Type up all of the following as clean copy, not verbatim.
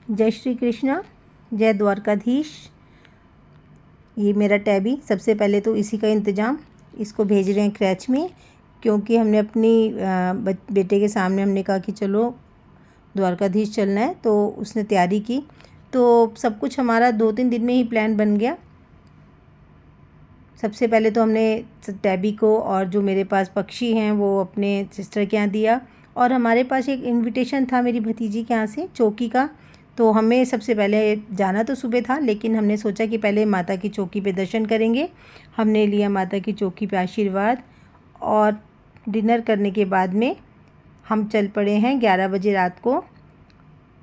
जय श्री कृष्णा, जय द्वारकाधीश। ये मेरा टैबी, सबसे पहले तो इसी का इंतज़ाम, इसको भेज रहे हैं क्रैच में, क्योंकि हमने अपनी बेटे के सामने हमने कहा कि चलो द्वारकाधीश चलना है, तो उसने तैयारी की। तो सब कुछ हमारा 2-3 दिन में ही प्लान बन गया। सबसे पहले तो हमने टैबी को और जो मेरे पास पक्षी हैं वो अपने सिस्टर के यहाँ दिया, और हमारे पास एक इनविटेशन था मेरी भतीजी के यहाँ से चौकी का। तो हमें सबसे पहले जाना तो सुबह था, लेकिन हमने सोचा कि पहले माता की चौकी पे दर्शन करेंगे। हमने लिया माता की चौकी पे आशीर्वाद, और डिनर करने के बाद में हम चल पड़े हैं 11 बजे रात को।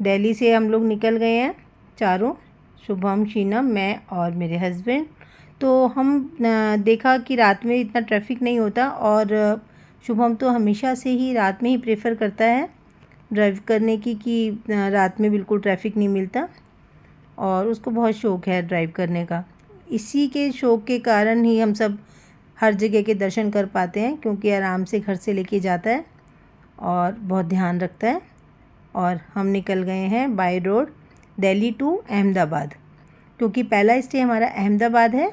दिल्ली से हम लोग निकल गए हैं चारों, शुभम, शीनम, मैं और मेरे हस्बैंड। तो हम देखा कि रात में इतना ट्रैफिक नहीं होता, और शुभम तो हमेशा से ही रात में ही प्रेफर करता है ड्राइव करने की, कि रात में बिल्कुल ट्रैफिक नहीं मिलता, और उसको बहुत शौक़ है ड्राइव करने का। इसी के शौक़ के कारण ही हम सब हर जगह के दर्शन कर पाते हैं, क्योंकि आराम से घर से लेके जाता है और बहुत ध्यान रखता है। और हम निकल गए हैं by road Delhi to Ahmedabad, क्योंकि पहला स्टे हमारा अहमदाबाद है।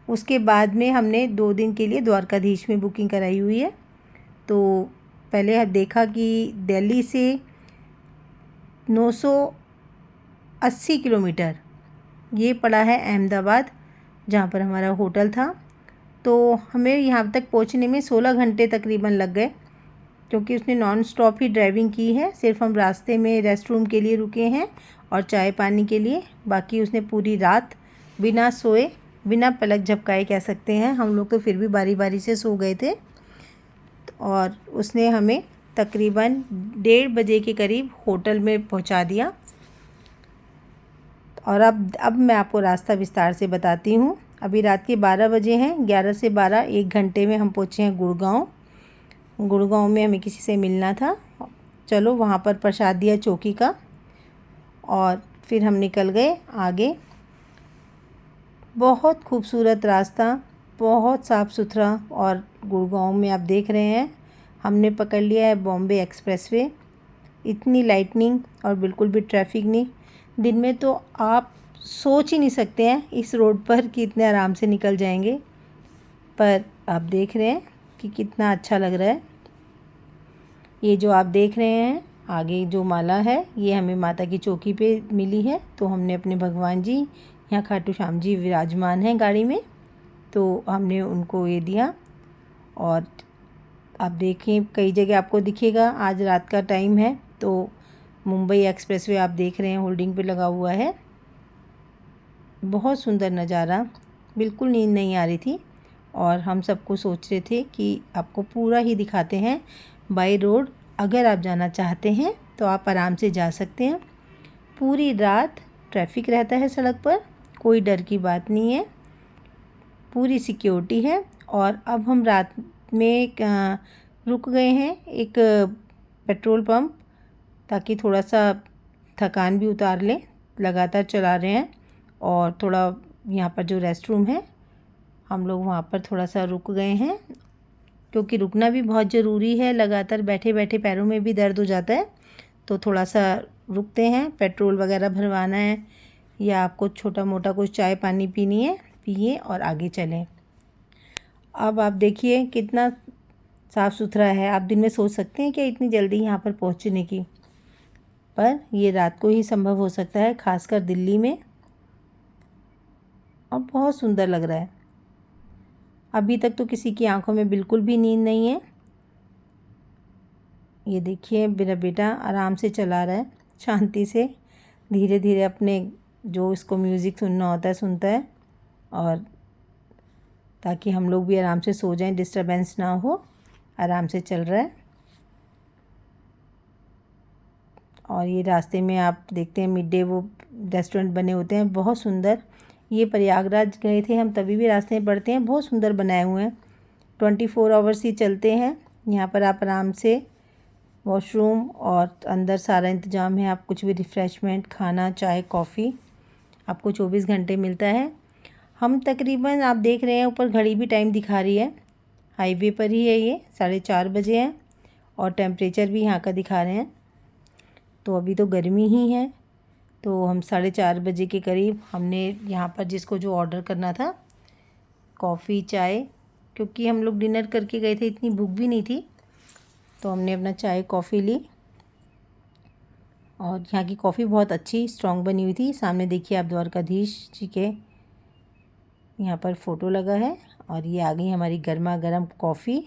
उसके बाद में हमने 2 दिन के लिए द्वारकाधीश में बुकिंग कराई हुई है। तो पहले देखा कि दिल्ली से 980 किलोमीटर ये पड़ा है अहमदाबाद, जहाँ पर हमारा होटल था। तो हमें यहाँ तक पहुँचने में 16 घंटे तकरीबन लग गए, क्योंकि उसने नॉन स्टॉप ही ड्राइविंग की है। सिर्फ हम रास्ते में रेस्ट रूम के लिए रुके हैं और चाय पानी के लिए। बाकी उसने पूरी रात बिना सोए, बिना पलक झपकाए कह सकते हैं, हम लोग तो फिर भी बारी बारी से सो गए थे। और उसने हमें तकरीबन 1:30 बजे के करीब होटल में पहुंचा दिया। और अब मैं आपको रास्ता विस्तार से बताती हूँ। अभी रात के 12 बजे हैं, 11 से 12 1 घंटे में हम पहुँचे हैं गुड़गांव। गुड़गांव में हमें किसी से मिलना था, चलो वहाँ पर प्रसाद दिया चौकी का, और फिर हम निकल गए आगे। बहुत खूबसूरत रास्ता, बहुत साफ़ सुथरा। और गुड़गांव में आप देख रहे हैं हमने पकड़ लिया है बॉम्बे एक्सप्रेसवे। इतनी लाइटनिंग और बिल्कुल भी ट्रैफिक नहीं। दिन में तो आप सोच ही नहीं सकते हैं इस रोड पर कि इतने आराम से निकल जाएंगे, पर आप देख रहे हैं कि कितना अच्छा लग रहा है। ये जो आप देख रहे हैं आगे जो माला है, ये हमें माता की चौकी पे मिली है। तो हमने अपने भगवान जी, यहाँ खाटू श्याम जी विराजमान हैं गाड़ी में, तो हमने उनको ये दिया। और आप देखें कई जगह आपको दिखेगा, आज रात का टाइम है तो मुंबई एक्सप्रेसवे आप देख रहे हैं होल्डिंग पे लगा हुआ है। बहुत सुंदर नज़ारा, बिल्कुल नींद नहीं आ रही थी, और हम सबको सोच रहे थे कि आपको पूरा ही दिखाते हैं बाय रोड। अगर आप जाना चाहते हैं तो आप आराम से जा सकते हैं। पूरी रात ट्रैफिक रहता है सड़क पर, कोई डर की बात नहीं है, पूरी सिक्योरिटी है। और अब हम रात में रुक गए हैं एक पेट्रोल पंप, ताकि थोड़ा सा थकान भी उतार लें, लगातार चला रहे हैं। और थोड़ा यहाँ पर जो रेस्ट रूम है, हम लोग वहाँ पर थोड़ा सा रुक गए हैं, क्योंकि रुकना भी बहुत ज़रूरी है। लगातार बैठे बैठे पैरों में भी दर्द हो जाता है, तो थोड़ा सा रुकते हैं, पेट्रोल वगैरह भरवाना है, या आपको छोटा मोटा कुछ चाय पानी पीनी है, पिए और आगे चलें। अब आप देखिए कितना साफ़ सुथरा है। आप दिन में सोच सकते हैं कि इतनी जल्दी यहाँ पर पहुँचने की, पर ये रात को ही संभव हो सकता है, खासकर दिल्ली में। और बहुत सुंदर लग रहा है। अभी तक तो किसी की आंखों में बिल्कुल भी नींद नहीं है। ये देखिए मेरा बेटा आराम से चला रहा है, शांति से, धीरे धीरे अपने जो इसको म्यूज़िक सुनना होता है सुनता है, और ताकि हम लोग भी आराम से सो जाएं, डिस्टरबेंस ना हो, आराम से चल रहा है। और ये रास्ते में आप देखते हैं मिड डे वो रेस्टोरेंट बने होते हैं, बहुत सुंदर। ये प्रयागराज गए थे हम, तभी भी रास्ते में पड़ते हैं, बहुत सुंदर बनाए हुए हैं। 24 आवर्स ही चलते हैं। यहाँ पर आप आराम से वॉशरूम और अंदर सारा इंतज़ाम है। आप कुछ भी रिफ़्रेशमेंट, खाना, चाय, कॉफ़ी आपको 24 घंटे मिलता है। हम तकरीबन आप देख रहे हैं ऊपर घड़ी भी टाइम दिखा रही है, हाईवे पर ही है ये, 4:30 बजे हैं, और टेम्परेचर भी यहाँ का दिखा रहे हैं। तो अभी तो गर्मी ही है, तो हम 4:30 के करीब हमने यहाँ पर जिसको जो ऑर्डर करना था, कॉफ़ी चाय, क्योंकि हम लोग डिनर करके गए थे, इतनी भूख भी नहीं थी, तो हमने अपना चाय कॉफ़ी ली। और यहाँ की कॉफ़ी बहुत अच्छी स्ट्रॉन्ग बनी हुई थी। सामने देखिए आप द्वारकाधीश जी के यहाँ पर फ़ोटो लगा है। और ये आ गई हमारी गर्मा गर्म कॉफ़ी।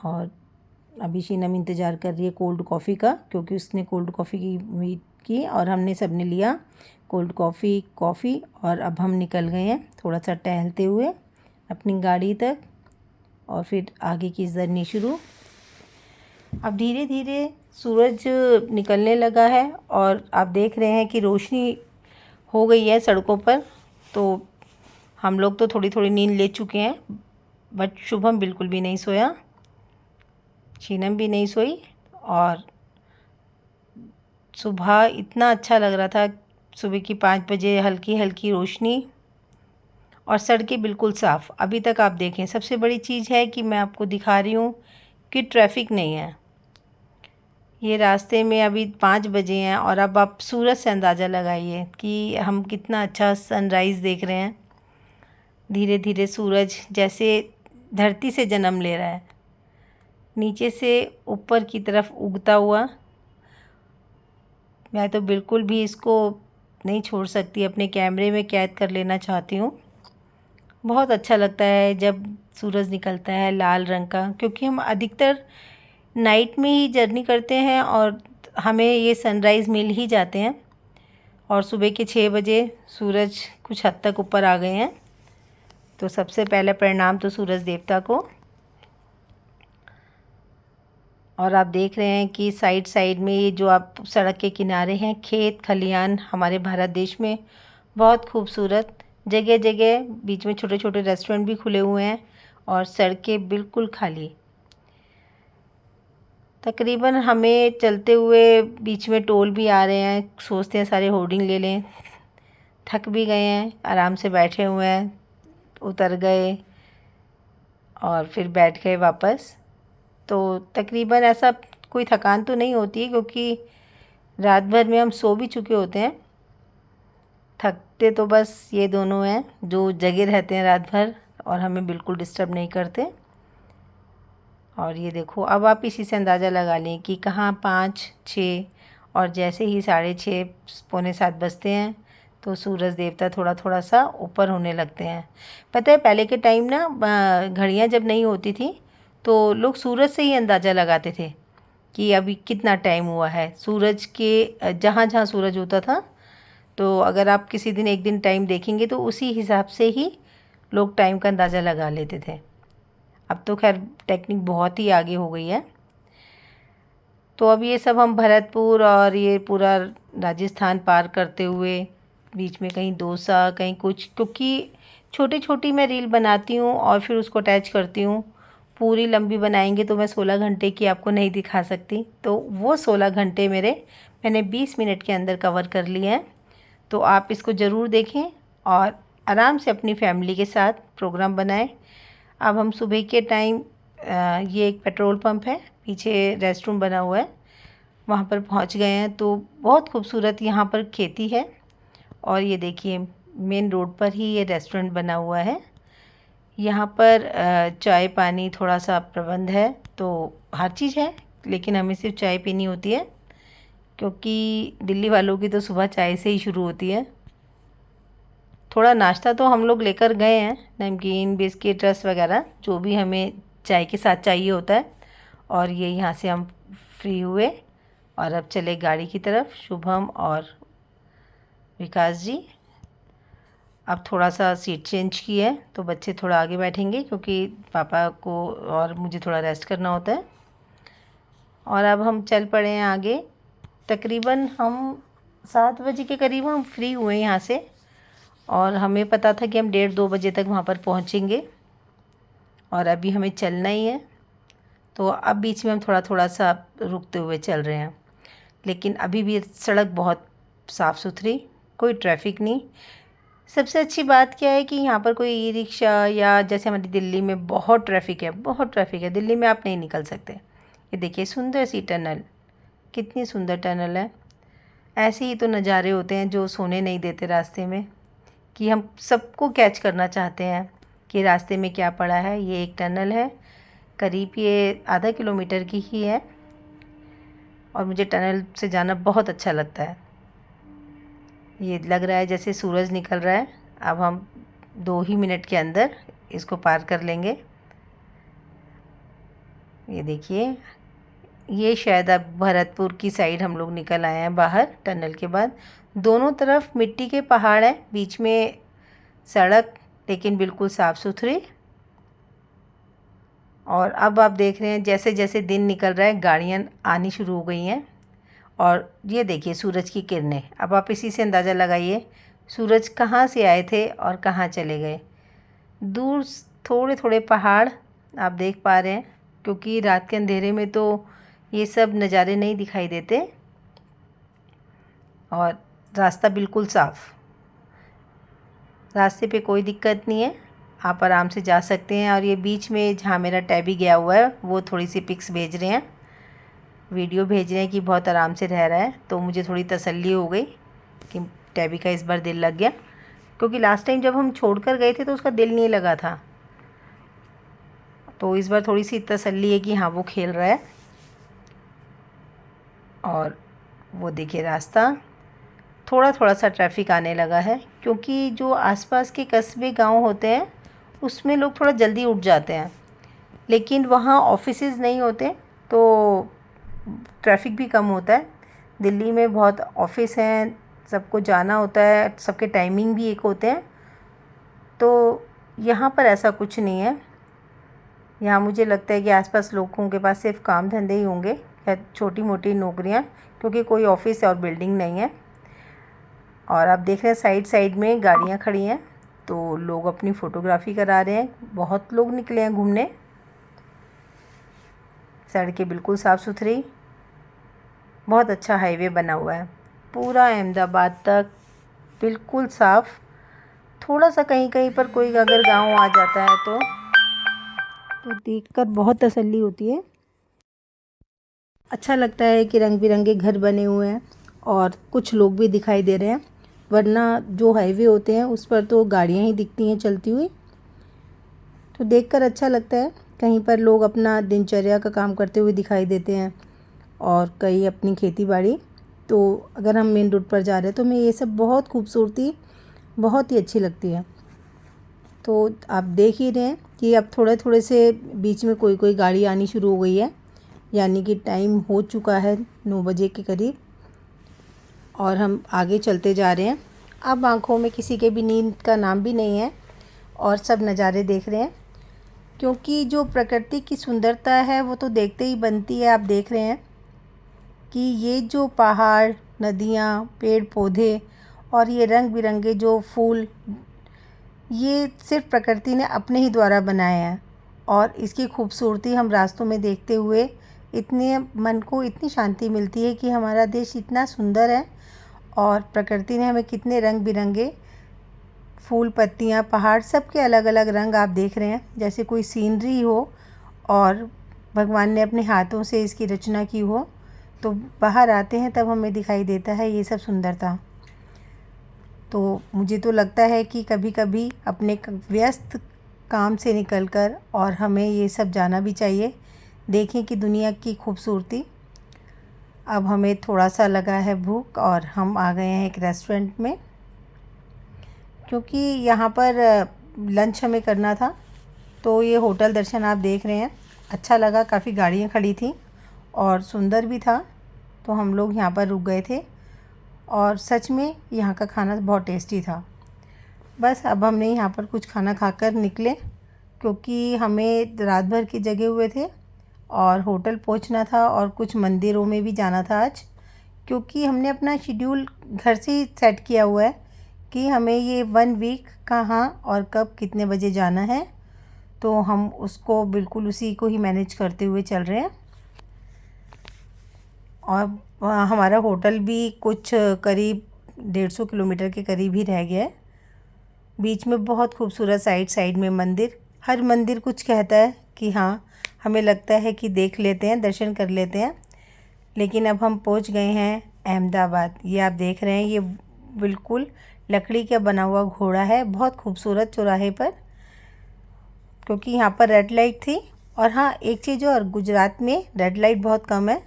और अभी शीनम इंतज़ार कर रही है कोल्ड कॉफ़ी का, क्योंकि उसने कोल्ड कॉफ़ी की उम्मीद की और हमने सब ने लिया कोल्ड कॉफ़ी। और अब हम निकल गए हैं थोड़ा सा टहलते हुए अपनी गाड़ी तक, और फिर आगे की जर्नी शुरू। अब धीरे धीरे सूरज निकलने लगा है और आप देख रहे हैं कि रोशनी हो गई है सड़कों पर। तो हम लोग तो थोड़ी थोड़ी नींद ले चुके हैं, बट शुभम बिल्कुल भी नहीं सोया, शीनम भी नहीं सोई। और सुबह इतना अच्छा लग रहा था, सुबह की 5 बजे हल्की हल्की रोशनी और सड़कें बिल्कुल साफ़। अभी तक आप देखें, सबसे बड़ी चीज़ है कि मैं आपको दिखा रही हूँ कि ट्रैफिक नहीं है। ये रास्ते में अभी 5 बजे हैं और अब आप सूरज से अंदाज़ा लगाइए कि हम कितना अच्छा सनराइज़ देख रहे हैं। धीरे धीरे सूरज जैसे धरती से जन्म ले रहा है, नीचे से ऊपर की तरफ उगता हुआ। मैं तो बिल्कुल भी इसको नहीं छोड़ सकती, अपने कैमरे में कैद कर लेना चाहती हूँ। बहुत अच्छा लगता है जब सूरज निकलता है लाल रंग का, क्योंकि हम अधिकतर नाइट में ही जर्नी करते हैं और हमें ये सनराइज़ मिल ही जाते हैं। और सुबह के 6 बजे सूरज कुछ हद तक ऊपर आ गए हैं। तो सबसे पहले प्रणाम तो सूरज देवता को। और आप देख रहे हैं कि साइड साइड में ये जो आप सड़क के किनारे हैं, खेत खलियान हमारे भारत देश में बहुत खूबसूरत, जगह जगह बीच में छोटे छोटे रेस्टोरेंट भी खुले हुए हैं और सड़कें बिल्कुल खाली। तकरीबन हमें चलते हुए बीच में टोल भी आ रहे हैं, सोचते हैं सारे होर्डिंग ले लें, थक भी गए हैं, आराम से बैठे हुए हैं, उतर गए और फिर बैठ गए वापस। तो तकरीबन ऐसा कोई थकान तो नहीं होती है, क्योंकि रात भर में हम सो भी चुके होते हैं। थकते तो बस ये दोनों हैं जो जगे रहते हैं रात भर और हमें बिल्कुल डिस्टर्ब नहीं करते। और ये देखो, अब आप इसी से अंदाज़ा लगा लें कि कहाँ 5, 6 और जैसे ही 6:30 पौने 7 बजते हैं तो सूरज देवता थोड़ा थोड़ा सा ऊपर होने लगते हैं। पता है पहले के टाइम ना घड़ियाँ जब नहीं होती थी तो लोग सूरज से ही अंदाज़ा लगाते थे कि अभी कितना टाइम हुआ है। सूरज के जहाँ जहाँ सूरज होता था, तो अगर आप किसी दिन एक दिन टाइम देखेंगे तो उसी हिसाब से ही लोग टाइम का अंदाज़ा लगा लेते थे। अब तो खैर टेक्निक बहुत ही आगे हो गई है। तो अब ये सब हम भरतपुर और ये पूरा राजस्थान पार करते हुए बीच में कहीं डोसा कहीं कुछ, क्योंकि छोटी छोटी मैं रील बनाती हूँ और फिर उसको अटैच करती हूँ। पूरी लंबी बनाएंगे तो मैं 16 घंटे की आपको नहीं दिखा सकती, तो वो 16 घंटे मैंने 20 मिनट के अंदर कवर कर लिए हैं। तो आप इसको ज़रूर देखें और आराम से अपनी फैमिली के साथ प्रोग्राम बनाएं। अब हम सुबह के टाइम ये एक पेट्रोल पंप है, पीछे रेस्टरूम बना हुआ है, वहाँ पर पहुँच गए हैं। तो बहुत खूबसूरत यहाँ पर खेती है और ये देखिए मेन रोड पर ही ये रेस्टोरेंट बना हुआ है। यहाँ पर चाय पानी थोड़ा सा प्रबंध है, तो हर चीज़ है, लेकिन हमें सिर्फ चाय पीनी होती है, क्योंकि दिल्ली वालों की तो सुबह चाय से ही शुरू होती है। थोड़ा नाश्ता तो हम लोग लेकर गए हैं, नमकीन बिस्किट रस वगैरह जो भी हमें चाय के साथ चाहिए होता है। और ये यहाँ से हम फ्री हुए और अब चले गाड़ी की तरफ, शुभम और विकास जी। अब थोड़ा सा सीट चेंज की है तो बच्चे थोड़ा आगे बैठेंगे, क्योंकि पापा को और मुझे थोड़ा रेस्ट करना होता है। और अब हम चल पड़े हैं आगे। तकरीबन हम 7 बजे के करीब हम फ्री हुए यहाँ से, और हमें पता था कि हम 1:30-2 बजे तक वहाँ पर पहुँचेंगे और अभी हमें चलना ही है। तो अब बीच में हम थोड़ा थोड़ा सा रुकते हुए चल रहे हैं, लेकिन अभी भी सड़क बहुत साफ़ सुथरी, कोई ट्रैफिक नहीं। सबसे अच्छी बात क्या है कि यहाँ पर कोई ई रिक्शा या जैसे हमारी दिल्ली में बहुत ट्रैफिक है, बहुत ट्रैफिक है, दिल्ली में आप नहीं निकल सकते। ये देखिए सुंदर सी टनल, कितनी सुंदर टनल है। ऐसे ही तो नज़ारे होते हैं जो सोने नहीं देते रास्ते में, कि हम सबको कैच करना चाहते हैं कि रास्ते में क्या पड़ा है। ये एक टनल है, करीब ये आधा किलोमीटर की ही है और मुझे टनल से जाना बहुत अच्छा लगता है। ये लग रहा है जैसे सूरज निकल रहा है। अब हम 2 ही मिनट के अंदर इसको पार कर लेंगे। ये देखिए, ये शायद अब भरतपुर की साइड हम लोग निकल आए हैं बाहर टनल के बाद। दोनों तरफ मिट्टी के पहाड़ हैं, बीच में सड़क, लेकिन बिल्कुल साफ़ सुथरी। और अब आप देख रहे हैं जैसे जैसे दिन निकल रहा है गाड़ियाँ आनी शुरू हो गई हैं। और ये देखिए सूरज की किरणें। अब आप इसी से अंदाज़ा लगाइए सूरज कहाँ से आए थे और कहाँ चले गए। दूर थोड़े थोड़े पहाड़ आप देख पा रहे हैं, क्योंकि रात के अंधेरे में तो ये सब नज़ारे नहीं दिखाई देते। और रास्ता बिल्कुल साफ़, रास्ते पे कोई दिक्कत नहीं है, आप आराम से जा सकते हैं। और ये बीच में जहाँ मेरा टैबी गया हुआ है वो थोड़ी सी पिक्स भेज रहे हैं, वीडियो भेज रहे हैं कि बहुत आराम से रह रहा है। तो मुझे थोड़ी तसल्ली हो गई कि टैबी का इस बार दिल लग गया, क्योंकि लास्ट टाइम जब हम छोड़ कर गए थे तो उसका दिल नहीं लगा था। तो इस बार थोड़ी सी तसल्ली है कि हाँ वो खेल रहा है। और वो देखिए रास्ता थोड़ा थोड़ा सा ट्रैफिक आने लगा है, क्योंकि जो आसपास के कस्बे गांव होते हैं उसमें लोग थोड़ा जल्दी उठ जाते हैं, लेकिन वहाँ ऑफिसेज नहीं होते तो ट्रैफिक भी कम होता है। दिल्ली में बहुत ऑफिस हैं, सबको जाना होता है, सबके टाइमिंग भी एक होते हैं। तो यहाँ पर ऐसा कुछ नहीं है। यहाँ मुझे लगता है कि आसपास लोगों के पास सिर्फ काम धंधे ही होंगे या छोटी मोटी नौकरियाँ, क्योंकि कोई ऑफिस और बिल्डिंग नहीं है। और आप देख रहे हैं साइड साइड में गाड़ियाँ खड़ी हैं, तो लोग अपनी फ़ोटोग्राफी करा रहे हैं। बहुत लोग निकले हैं घूमने। सड़कें बिल्कुल साफ़ सुथरी, बहुत अच्छा हाईवे बना हुआ है पूरा अहमदाबाद तक, बिल्कुल साफ़। थोड़ा सा कहीं कहीं पर कोई अगर गांव आ जाता है तो देखकर बहुत तसल्ली होती है। अच्छा लगता है कि रंग बिरंगे घर बने हुए हैं और कुछ लोग भी दिखाई दे रहे हैं, वरना जो हाईवे होते हैं उस पर तो गाड़ियाँ ही दिखती हैं चलती हुई। तो देखकर अच्छा लगता है। कहीं पर लोग अपना दिनचर्या का काम करते हुए दिखाई देते हैं और कई अपनी खेती बाड़ी। तो अगर हम मेन रोड पर जा रहे हैं तो हमें ये सब बहुत खूबसूरती बहुत ही अच्छी लगती है। तो आप देख ही रहे हैं कि अब थोड़े थोड़े से बीच में कोई कोई गाड़ी आनी शुरू हो गई है, यानी कि टाइम हो चुका है 9 बजे के करीब और हम आगे चलते जा रहे हैं। अब आँखों में किसी के भी नींद का नाम भी नहीं है और सब नज़ारे देख रहे हैं, क्योंकि जो प्रकृति की सुंदरता है वो तो देखते ही बनती है। आप देख रहे हैं कि ये जो पहाड़, नदियाँ, पेड़ पौधे और ये रंग बिरंगे जो फूल, ये सिर्फ प्रकृति ने अपने ही द्वारा बनाए हैं। और इसकी खूबसूरती हम रास्तों में देखते हुए इतने मन को इतनी शांति मिलती है कि हमारा देश इतना सुंदर है और प्रकृति ने हमें कितने रंग बिरंगे फूल, पत्तियाँ, पहाड़, सबके अलग अलग रंग आप देख रहे हैं, जैसे कोई सीनरी हो और भगवान ने अपने हाथों से इसकी रचना की हो। तो बाहर आते हैं तब हमें दिखाई देता है ये सब सुंदरता। तो मुझे तो लगता है कि कभी कभी अपने व्यस्त काम से निकलकर और हमें ये सब जाना भी चाहिए, देखें कि दुनिया की खूबसूरती। अब हमें थोड़ा सा लगा है भूख और हम आ गए हैं एक रेस्टोरेंट में, क्योंकि यहाँ पर लंच हमें करना था। तो ये होटल दर्शन आप देख रहे हैं, अच्छा लगा, काफ़ी गाड़ियाँ खड़ी थी और सुंदर भी था। तो हम लोग यहाँ पर रुक गए थे और सच में यहाँ का खाना बहुत टेस्टी था। बस अब हमने यहाँ पर कुछ खाना खाकर निकले, क्योंकि हमें रात भर की जगे हुए थे और होटल पहुँचना था और कुछ मंदिरों में भी जाना था आज, क्योंकि हमने अपना शेड्यूल घर से ही सेट किया हुआ है कि हमें ये 1 वीक कहाँ और कब कितने बजे जाना है। तो हम उसको बिल्कुल उसी को ही मैनेज करते हुए चल रहे हैं। और हमारा होटल भी कुछ करीब 150 किलोमीटर के करीब ही रह गया है। बीच में बहुत खूबसूरत साइड साइड में मंदिर, हर मंदिर कुछ कहता है कि हाँ, हमें लगता है कि देख लेते हैं, दर्शन कर लेते हैं। लेकिन अब हम पहुंच गए हैं अहमदाबाद। ये आप देख रहे हैं, ये बिल्कुल लकड़ी का बना हुआ घोड़ा है, बहुत खूबसूरत चौराहे पर, क्योंकि यहाँ पर रेड लाइट थी। और हाँ, एक चीज़ और, गुजरात में रेड लाइट बहुत कम है,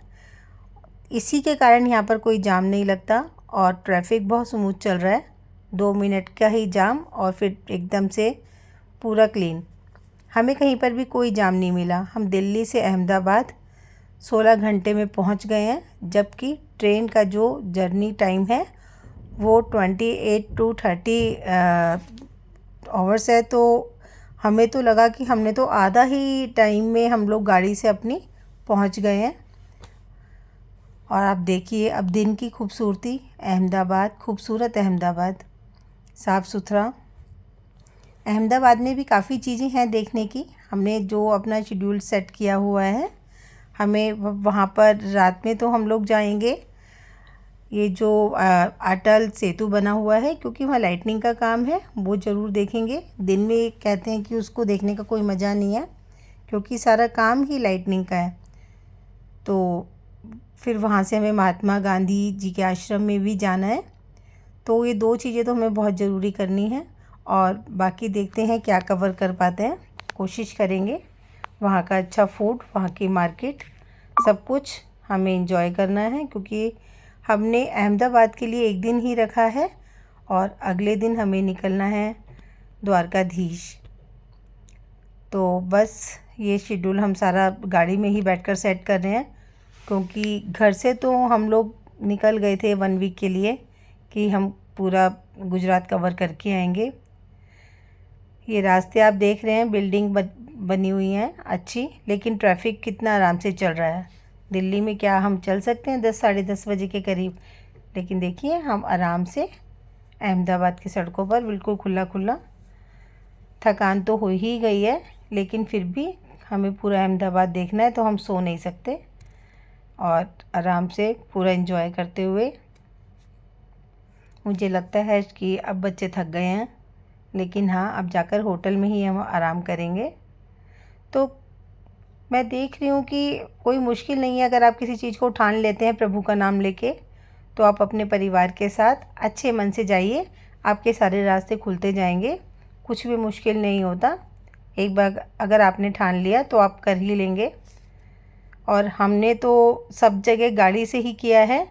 इसी के कारण यहाँ पर कोई जाम नहीं लगता और ट्रैफिक बहुत स्मूथ चल रहा है। 2 मिनट का ही जाम और फिर एकदम से पूरा क्लीन। हमें कहीं पर भी कोई जाम नहीं मिला। हम दिल्ली से अहमदाबाद 16 घंटे में पहुँच गए हैं, जबकि ट्रेन का जो जर्नी टाइम है वो 28 to 30 आवर्स है। तो हमें तो लगा कि हमने तो आधा ही टाइम में हम लोग गाड़ी से अपनी पहुंच गए हैं। और आप देखिए अब दिन की खूबसूरती, अहमदाबाद, खूबसूरत अहमदाबाद, साफ़ सुथरा। अहमदाबाद में भी काफ़ी चीज़ें हैं देखने की। हमने जो अपना शेड्यूल सेट किया हुआ है, हमें वहाँ पर रात में तो हम लोग जाएंगे। ये जो अटल सेतु बना हुआ है, क्योंकि वहाँ लाइटनिंग का काम है, वो ज़रूर देखेंगे। दिन में कहते हैं कि उसको देखने का कोई मज़ा नहीं है, क्योंकि सारा काम ही लाइटनिंग का है। तो फिर वहाँ से हमें महात्मा गांधी जी के आश्रम में भी जाना है। तो ये 2 चीज़ें तो हमें बहुत ज़रूरी करनी है, और बाकी देखते हैं क्या कवर कर पाते हैं। कोशिश करेंगे। वहाँ का अच्छा फूड, वहाँ की मार्केट, सब कुछ हमें एंजॉय करना है, क्योंकि हमने अहमदाबाद के लिए एक दिन ही रखा है और अगले दिन हमें निकलना है द्वारकाधीश। तो बस ये शेड्यूल हम सारा गाड़ी में ही बैठकर सेट कर रहे हैं, क्योंकि घर से तो हम लोग निकल गए थे 1 वीक के लिए कि हम पूरा गुजरात कवर करके आएंगे। ये रास्ते आप देख रहे हैं, बिल्डिंग बनी हुई हैं अच्छी, लेकिन ट्रैफिक कितना आराम से चल रहा है। दिल्ली में क्या हम चल सकते हैं 10 साढ़े 10 बजे के करीब, लेकिन देखिए हम आराम से अहमदाबाद की सड़कों पर बिल्कुल खुला खुला। थकान तो हो ही गई है, लेकिन फिर भी हमें पूरा अहमदाबाद देखना है, तो हम सो नहीं सकते और आराम से पूरा एंजॉय करते हुए। मुझे लगता है कि अब बच्चे थक गए हैं, लेकिन हाँ, अब जाकर होटल में ही हम आराम करेंगे। तो मैं देख रही हूँ कि कोई मुश्किल नहीं है, अगर आप किसी चीज़ को ठान लेते हैं प्रभु का नाम लेके, तो आप अपने परिवार के साथ अच्छे मन से जाइए, आपके सारे रास्ते खुलते जाएंगे। कुछ भी मुश्किल नहीं होता। एक बार अगर आपने ठान लिया तो आप कर ही लेंगे। और हमने तो सब जगह गाड़ी से ही किया है,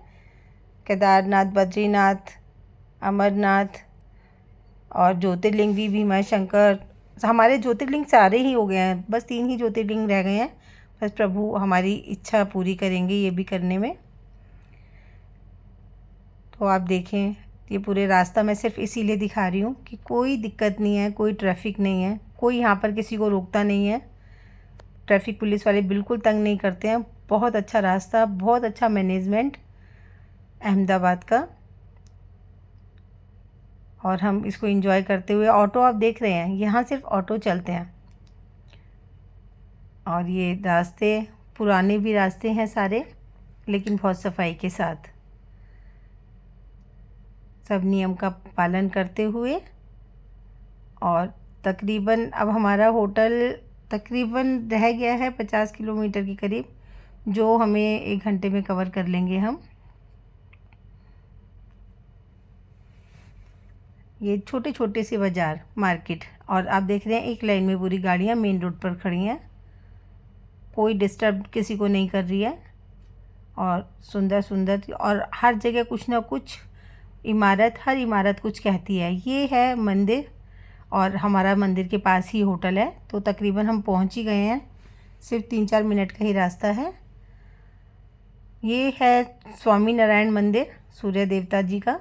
केदारनाथ, बद्रीनाथ, अमरनाथ और ज्योतिर्लिंग भी, भीमाशंकर। हमारे ज्योतिर्लिंग सारे ही हो गए हैं, बस 3 ही ज्योतिर्लिंग रह गए हैं। बस प्रभु हमारी इच्छा पूरी करेंगे ये भी करने में। तो आप देखें, ये पूरे रास्ता मैं सिर्फ इसीलिए दिखा रही हूँ कि कोई दिक्कत नहीं है, कोई ट्रैफिक नहीं है, कोई यहाँ पर किसी को रोकता नहीं है। ट्रैफिक पुलिस वाले बिल्कुल तंग नहीं करते हैं। बहुत अच्छा रास्ता, बहुत अच्छा मैनेजमेंट अहमदाबाद का, और हम इसको एंजॉय करते हुए। ऑटो आप देख रहे हैं, यहाँ सिर्फ ऑटो चलते हैं। और ये रास्ते पुराने भी रास्ते हैं सारे, लेकिन बहुत सफाई के साथ, सब नियम का पालन करते हुए। और तकरीबन अब हमारा होटल तकरीबन रह गया है 50 किलोमीटर के करीब, जो हमें 1 घंटे में कवर कर लेंगे हम। ये छोटे छोटे से बाज़ार, मार्केट, और आप देख रहे हैं एक लाइन में पूरी गाड़ियाँ मेन रोड पर खड़ी हैं, कोई डिस्टर्ब किसी को नहीं कर रही है। और सुंदर सुंदर, और हर जगह कुछ ना कुछ इमारत, हर इमारत कुछ कहती है। ये है मंदिर, और हमारा मंदिर के पास ही होटल है। तो तकरीबन हम पहुंच ही गए हैं, सिर्फ 3-4 मिनट का ही रास्ता है। ये है स्वामी नारायण मंदिर, सूर्य देवता जी का,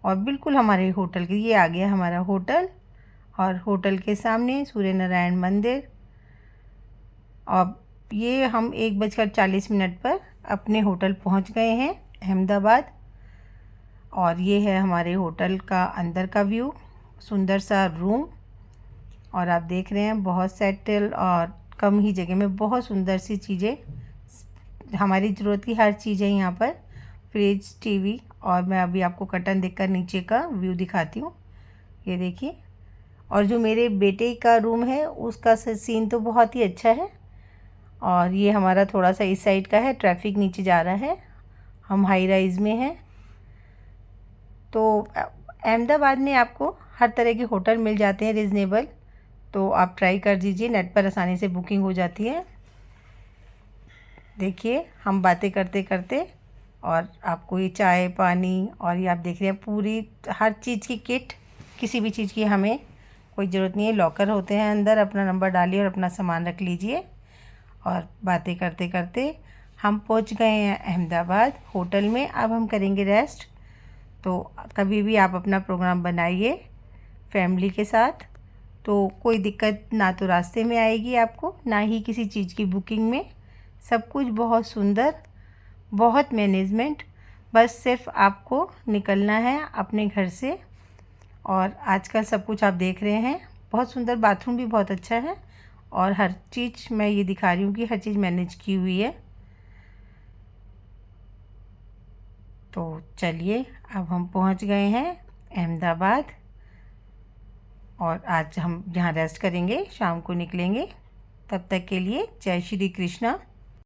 और बिल्कुल हमारे होटल के, ये आ गया हमारा होटल, और होटल के सामने सूर्य नारायण मंदिर। और ये हम 1:40 पर अपने होटल पहुंच गए हैं अहमदाबाद। और ये है हमारे होटल का अंदर का व्यू, सुंदर सा रूम। और आप देख रहे हैं बहुत सेटल और कम ही जगह में बहुत सुंदर सी चीज़ें, हमारी ज़रूरत की हर चीज़ है यहाँ पर, फ्रिज, टीवी। और मैं अभी आपको कर्टन देखकर नीचे का व्यू दिखाती हूँ, ये देखिए। और जो मेरे बेटे का रूम है उसका सीन तो बहुत ही अच्छा है। और ये हमारा थोड़ा सा इस साइड का है, ट्रैफिक नीचे जा रहा है, हम हाई राइज़ में हैं। तो अहमदाबाद में आपको हर तरह के होटल मिल जाते हैं रिजनेबल, तो आप ट्राई कर दीजिए, नेट पर आसानी से बुकिंग हो जाती है। देखिए हम बातें करते करते, और आपको ये चाय पानी और ये आप देख रहे हैं पूरी हर चीज़ की किट, किसी भी चीज़ की हमें कोई ज़रूरत नहीं है। लॉकर होते हैं अंदर, अपना नंबर डालिए और अपना सामान रख लीजिए। और बातें करते करते हम पहुंच गए हैं अहमदाबाद होटल में। अब हम करेंगे रेस्ट। तो कभी भी आप अपना प्रोग्राम बनाइए फैमिली के साथ, तो कोई दिक्कत ना तो रास्ते में आएगी आपको, ना ही किसी चीज़ की बुकिंग में। सब कुछ बहुत सुंदर, बहुत मैनेजमेंट। बस सिर्फ आपको निकलना है अपने घर से। और आजकल सब कुछ आप देख रहे हैं, बहुत सुंदर, बाथरूम भी बहुत अच्छा है, और हर चीज़ मैं ये दिखा रही हूँ कि हर चीज़ मैनेज की हुई है। तो चलिए अब हम पहुँच गए हैं अहमदाबाद, और आज हम यहाँ रेस्ट करेंगे, शाम को निकलेंगे। तब तक के लिए जय श्री कृष्णा।